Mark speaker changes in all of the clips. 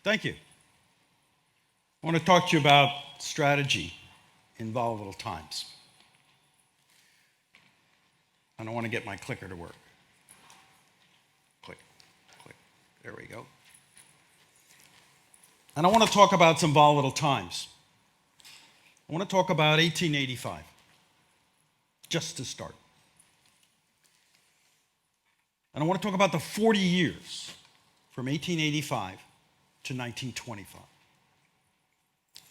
Speaker 1: Thank you. I want to talk to you about strategy in volatile times. And I want to get my clicker to work. Click, click. There we go. And I want to talk about some volatile times. I want to talk about 1885, just to start. And I want to talk about the 40 years from 1885 to 1925.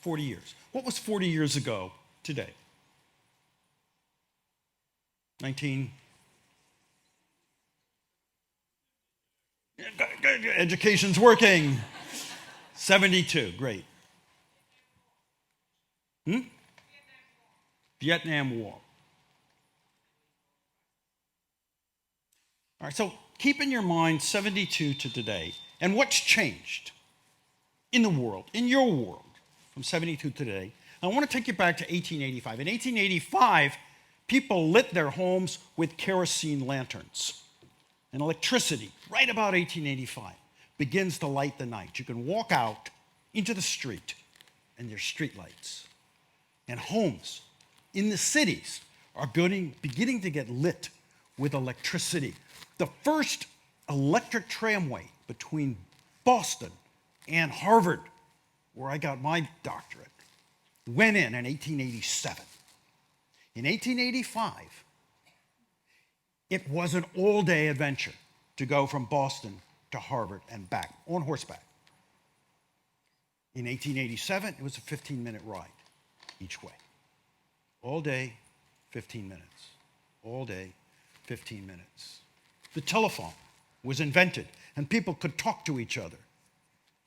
Speaker 1: 40 years. What was 40 years ago today? Education's working. 72, great. Vietnam War. All right, so keep in your mind 72 to today, and what's changed in the world, in your world, from 72 to today. I want to take you back to 1885. In 1885, people lit their homes with kerosene lanterns. And electricity, right about 1885, begins to light the night. You can walk out into the street, and there's street lights. And homes in the cities are beginning to get lit with electricity. The first electric tramway between Boston and Harvard, where I got my doctorate, went in 1887. In 1885, it was an all-day adventure to go from Boston to Harvard and back on horseback. In 1887, it was a 15-minute ride each way. All day, 15 minutes. All day, 15 minutes. The telephone was invented, and people could talk to each other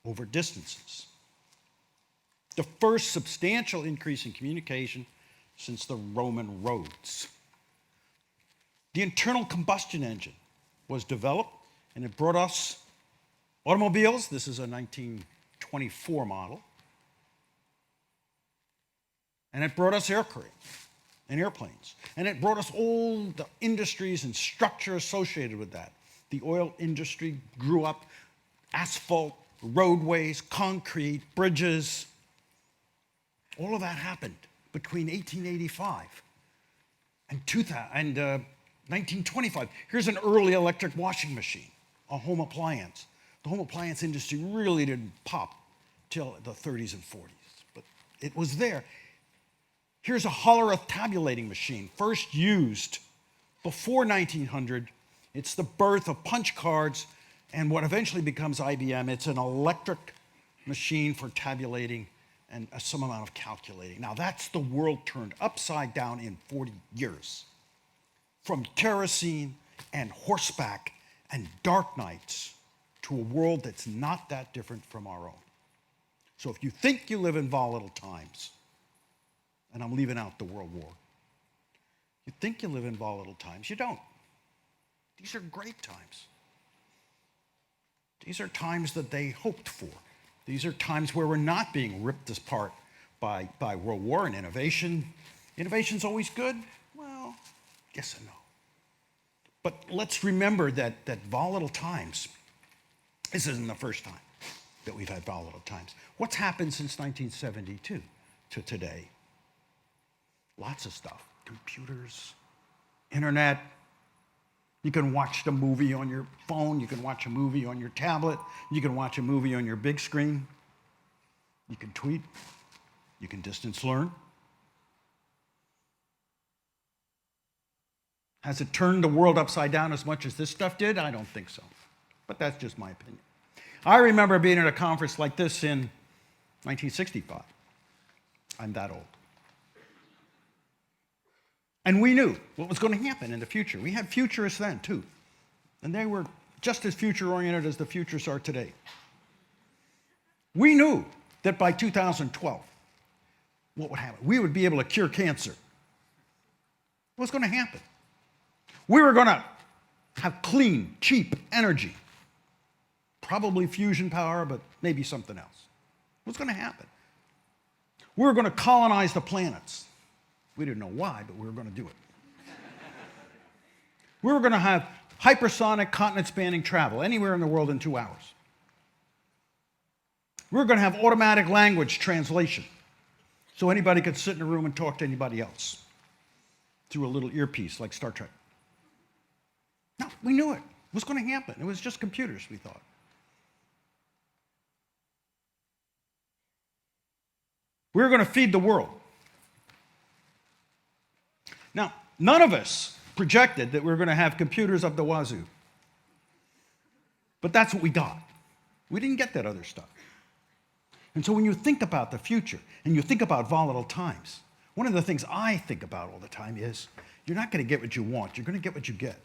Speaker 1: over distances. The first substantial increase in communication since the Roman roads. The internal combustion engine was developed, and it brought us automobiles. This is a 1924 model. And it brought us aircraft and airplanes. And it brought us all the industries and structure associated with that. The oil industry grew up, asphalt, roadways, concrete, bridges. All of that happened between 1885 and 1925. Here's an early electric washing machine, a home appliance. The home appliance industry really didn't pop till the 30s and 40s, but it was there. Here's a hollerith tabulating machine, first used before 1900. It's the birth of punch cards and what eventually becomes IBM. It's an electric machine for tabulating and some amount of calculating. Now that's the world turned upside down in 40 years. From kerosene and horseback and dark nights to a world that's not that different from our own. So if you think you live in volatile times, and I'm leaving out the World War, you think you live in volatile times, you don't. These are great times. These are times that they hoped for. These are times where we're not being ripped apart by World War and innovation. Innovation's always good? Well, yes and no. But let's remember that volatile times, this isn't the first time that we've had volatile times. What's happened since 1972 to today? Lots of stuff. Computers, internet. You can watch the movie on your phone. You can watch a movie on your tablet. You can watch a movie on your big screen. You can tweet. You can distance learn. Has it turned the world upside down as much as this stuff did? I don't think so. But that's just my opinion. I remember being at a conference like this in 1965. I'm that old. And we knew what was going to happen in the future. We had futurists then, too. And they were just as future-oriented as the futurists are today. We knew that by 2012, what would happen? We would be able to cure cancer. What's going to happen? We were going to have clean, cheap energy. Probably fusion power, but maybe something else. What's going to happen? We were going to colonize the planets. We didn't know why, but we were going to do it. We were going to have hypersonic continent-spanning travel anywhere in the world in 2 hours. We're going to have automatic language translation, so anybody could sit in a room and talk to anybody else through a little earpiece like Star Trek. No, we knew it. It was going to happen. It was just computers, we thought. We were going to feed the world. Now, none of us projected that we were going to have computers up the wazoo. But that's what we got. We didn't get that other stuff. And so when you think about the future and you think about volatile times, one of the things I think about all the time is you're not going to get what you want. You're going to get what you get.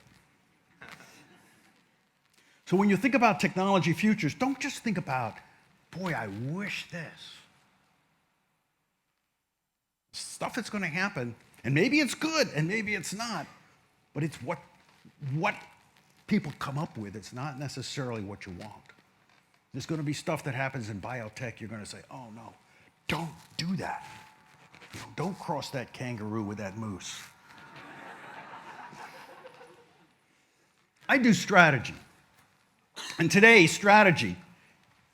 Speaker 1: So when you think about technology futures, don't just think about, boy, I wish this. Stuff that's going to happen, and maybe it's good, and maybe it's not, but it's what people come up with. It's not necessarily what you want. There's going to be stuff that happens in biotech. You're going to say, oh, no, don't do that. Don't cross that kangaroo with that moose. I do strategy. And today, strategy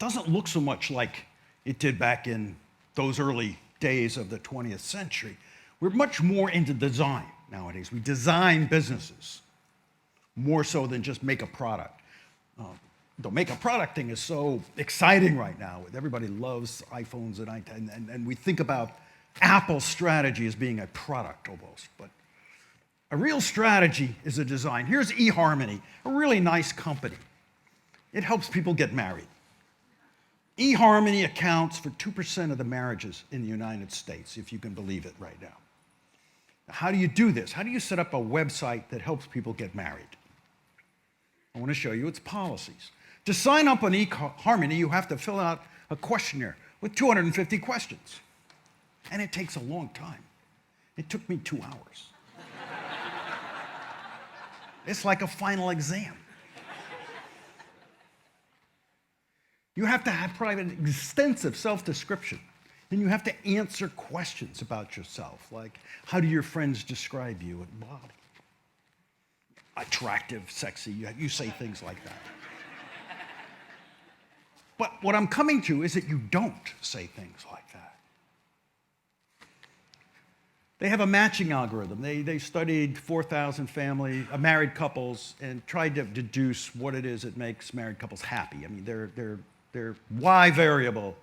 Speaker 1: doesn't look so much like it did back in those early days of the 20th century. We're much more into design nowadays. We design businesses more so than just make a product. The make a product thing is so exciting right now. Everybody loves iPhones and we think about Apple's strategy as being a product almost. But a real strategy is a design. Here's eHarmony, a really nice company. It helps people get married. eHarmony accounts for 2% of the marriages in the United States, if you can believe it right now. Now, how do you do this? How do you set up a website that helps people get married? I want to show you its policies. To sign up on eHarmony, you have to fill out a questionnaire with 250 questions. And it takes a long time. It took me 2 hours. It's like a final exam. You have to have probably an extensive self-description. Then you have to answer questions about yourself, like, how do your friends describe you? And blah. Attractive, sexy, you say things like that. But what I'm coming to is that you don't say things like that. They have a matching algorithm. They studied 4,000 married couples and tried to deduce what it is that makes married couples happy. I mean, their Y variable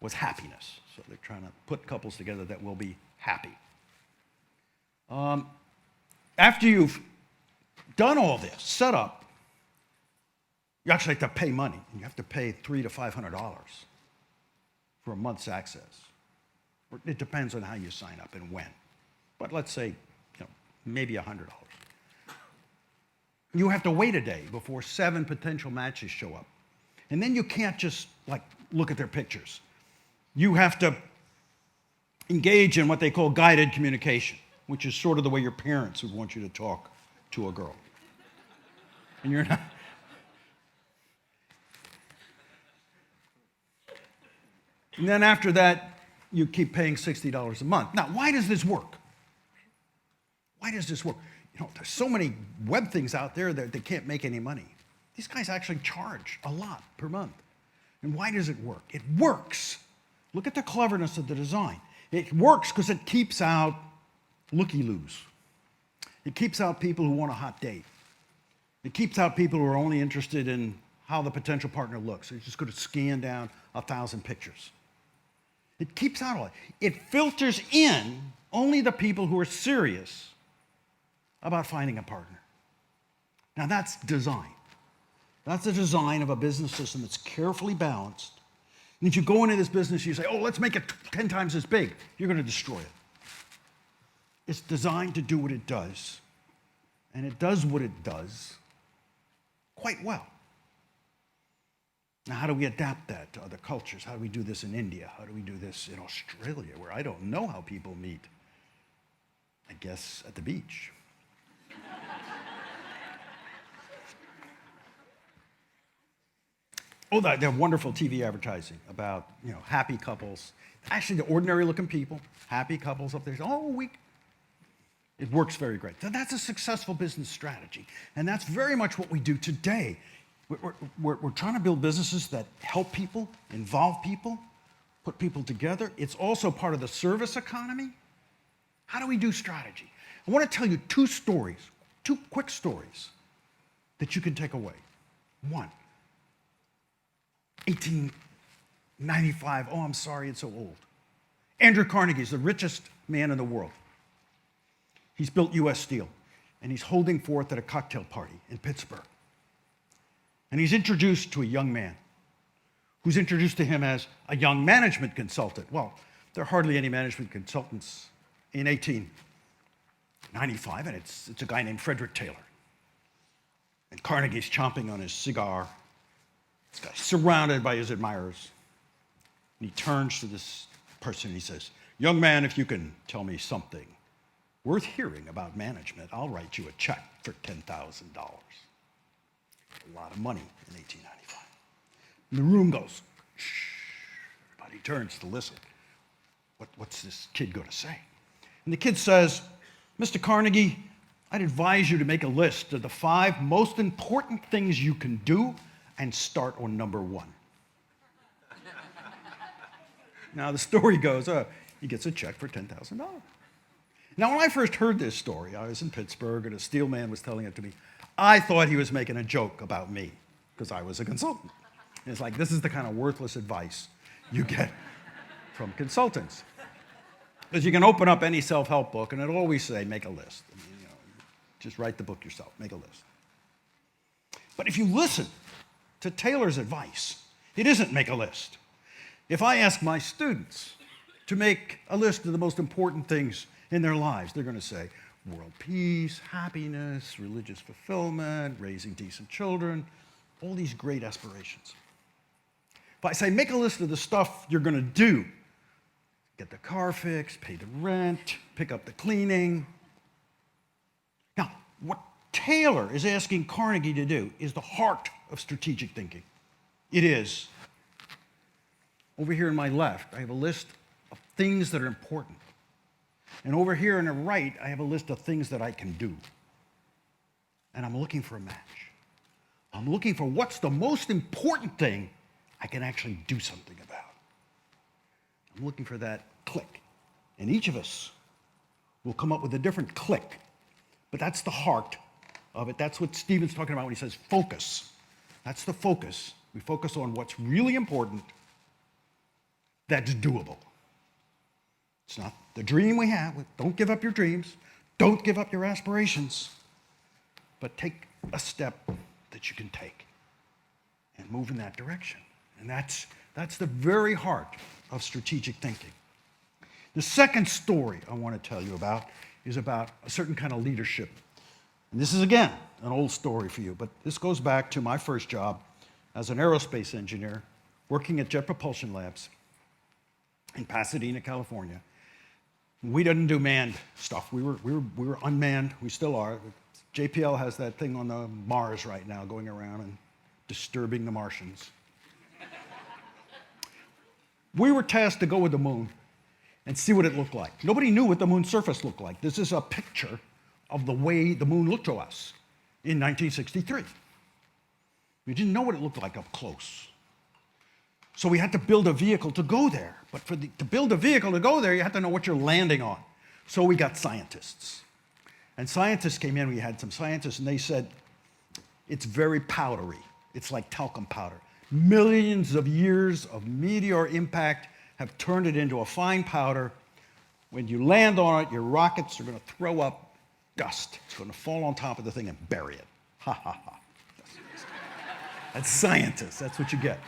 Speaker 1: was happiness. So they're trying to put couples together that will be happy. After you've done all this, set up, you actually have to pay money. You have to pay $300 to $500 for a month's access. It depends on how you sign up and when. But let's say, maybe $100. You have to wait a day before 7 potential matches show up. And then you can't just look at their pictures. You have to engage in what they call guided communication, which is sort of the way your parents would want you to talk to a girl. And you're not. And then after that, you keep paying $60 a month. Now, why does this work? Why does this work? There's so many web things out there that they can't make any money. These guys actually charge a lot per month. And why does it work? It works. Look at the cleverness of the design. It works because it keeps out looky-loos. It keeps out people who want a hot date. It keeps out people who are only interested in how the potential partner looks. They're just going to scan down 1,000 pictures. It keeps out all that. It filters in only the people who are serious about finding a partner. Now that's design. That's the design of a business system that's carefully balanced. And if you go into this business, you say, oh, let's make it 10 times as big, you're going to destroy it. It's designed to do what it does. And it does what it does quite well. Now, how do we adapt that to other cultures? How do we do this in India? How do we do this in Australia, where I don't know how people meet? I guess at the beach. Oh, they're wonderful TV advertising about, happy couples. Actually, the ordinary-looking people, happy couples up there. Oh, It works very great. So that's a successful business strategy. And that's very much what we do today. We're trying to build businesses that help people, involve people, put people together. It's also part of the service economy. How do we do strategy? I want to tell you two quick stories that you can take away. One, 1895. Oh, I'm sorry, it's so old. Andrew Carnegie is the richest man in the world. He's built U.S. Steel, and he's holding forth at a cocktail party in Pittsburgh. And he's introduced to a young man who's introduced to him as a young management consultant. Well, there are hardly any management consultants in 1895, and it's a guy named Frederick Taylor. And Carnegie's chomping on his cigar. This guy's surrounded by his admirers. And he turns to this person and he says, "Young man, if you can tell me something worth hearing about management, I'll write you a check for $10,000. A lot of money in 1895. And the room goes, shh. Everybody turns to listen. What's this kid going to say? And the kid says, "Mr. Carnegie, I'd advise you to make a list of the 5 most important things you can do and start on number 1. Now, the story goes, he gets a check for $10,000. Now, when I first heard this story, I was in Pittsburgh, and a steel man was telling it to me. I thought he was making a joke about me, because I was a consultant. And it's like, this is the kind of worthless advice you get from consultants. Because you can open up any self-help book, and it'll always say, make a list. I mean, just write the book yourself, make a list. But if you listen to Taylor's advice, it isn't make a list. If I ask my students to make a list of the most important things in their lives, they're going to say world peace, happiness, religious fulfillment, raising decent children, all these great aspirations. If I say make a list of the stuff you're going to do, get the car fixed, pay the rent, pick up the cleaning. Now, what Taylor is asking Carnegie to do is the heart of strategic thinking. It is. Over here on my left, I have a list of things that are important. And over here on the right, I have a list of things that I can do. And I'm looking for a match. I'm looking for what's the most important thing I can actually do something about. I'm looking for that click. And each of us will come up with a different click. But that's the heart of it. That's what Stephen's talking about when he says focus. That's the focus. We focus on what's really important that's doable. It's not the dream we have. Don't give up your dreams. Don't give up your aspirations. But take a step that you can take and move in that direction. And that's the very heart of strategic thinking. The second story I want to tell you about is about a certain kind of leadership. And this is, again, an old story for you, but this goes back to my first job as an aerospace engineer working at Jet Propulsion Labs in Pasadena, California. We didn't do manned stuff. We were unmanned. We still are. JPL has that thing on the Mars right now going around and disturbing the Martians. We were tasked to go with the moon and see what it looked like. Nobody knew what the moon's surface looked like. This is a picture of the way the moon looked to us in 1963. We didn't know what it looked like up close. So we had to build a vehicle to go there. But to build a vehicle to go there, you had to know what you're landing on. So we got scientists. And scientists came in, we had some scientists, and they said, it's very powdery. It's like talcum powder. Millions of years of meteor impact have turned it into a fine powder. When you land on it, your rockets are going to throw up dust. It's going to fall on top of the thing and bury it. Ha, ha, ha. That's scientists. That's what you get.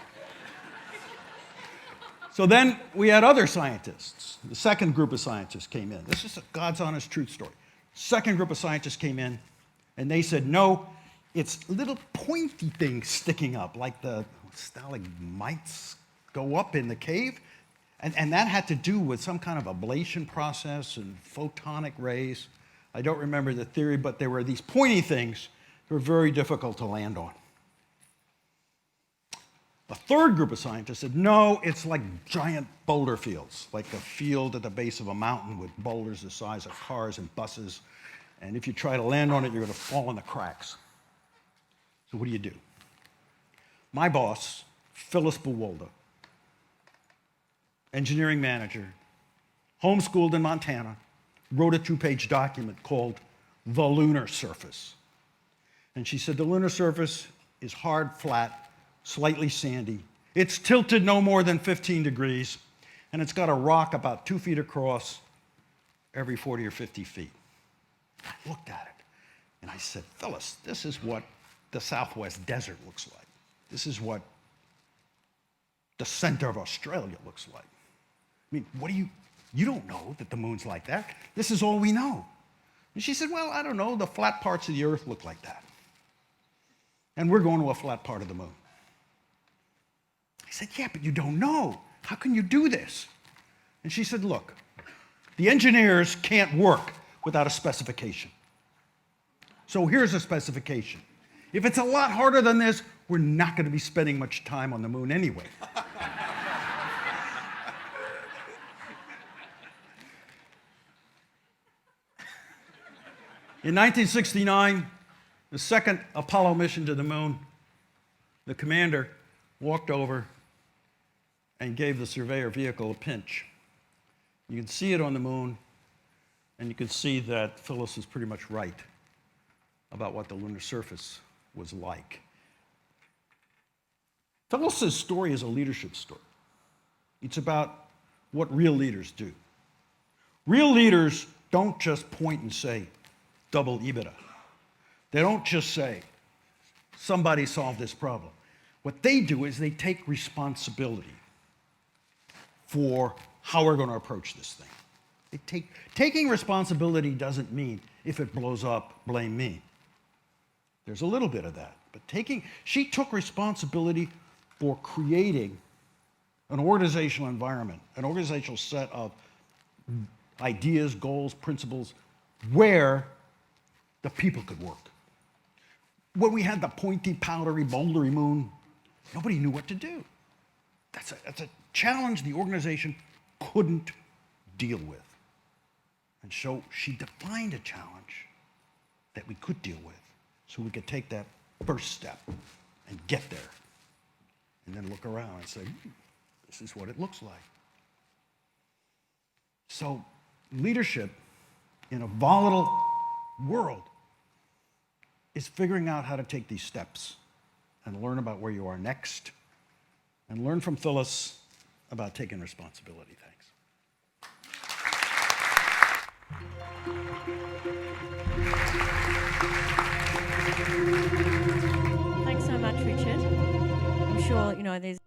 Speaker 1: So then we had other scientists. The second group of scientists came in. This is a God's honest truth story. Second group of scientists came in, and they said, no, it's little pointy things sticking up, like the stalagmites go up in the cave. And that had to do with some kind of ablation process and photonic rays. I don't remember the theory, but there were these pointy things that were very difficult to land on. A third group of scientists said, no, it's like giant boulder fields, like a field at the base of a mountain with boulders the size of cars and buses. And if you try to land on it, you're going to fall in the cracks. So what do? My boss, Phyllis Buwalda, engineering manager, homeschooled in Montana, wrote a 2-page document called The Lunar Surface. And she said the lunar surface is hard, flat, slightly sandy. It's tilted no more than 15 degrees, and it's got a rock about 2 feet across every 40 or 50 feet. I looked at it, and I said, Phyllis, this is what the Southwest Desert looks like. This is what the center of Australia looks like. I mean, you don't know that the moon's like that. This is all we know. And she said, well, I don't know, the flat parts of the Earth look like that. And we're going to a flat part of the moon. I said, yeah, but you don't know. How can you do this? And she said, look, the engineers can't work without a specification. So here's a specification. If it's a lot harder than this, we're not going to be spending much time on the moon anyway. In 1969, the second Apollo mission to the moon, the commander walked over and gave the surveyor vehicle a pinch. You can see it on the moon, and you can see that Phyllis is pretty much right about what the lunar surface was like. Phyllis's story is a leadership story. It's about what real leaders do. Real leaders don't just point and say, double EBITDA. They don't just say, somebody solved this problem. What they do is they take responsibility for how we're going to approach this thing. Taking responsibility doesn't mean if it blows up, blame me. There's a little bit of that. But she took responsibility for creating an organizational environment, an organizational set of ideas, goals, principles, where the people could work. When we had the pointy, powdery, bouldery moon, nobody knew what to do. That's a challenge the organization couldn't deal with. And so she defined a challenge that we could deal with so we could take that first step and get there. And then look around and say, this is what it looks like. So leadership in a volatile world is figuring out how to take these steps and learn about where you are next and learn from Phyllis about taking responsibility.
Speaker 2: Thanks so much, Richard. I'm sure, there's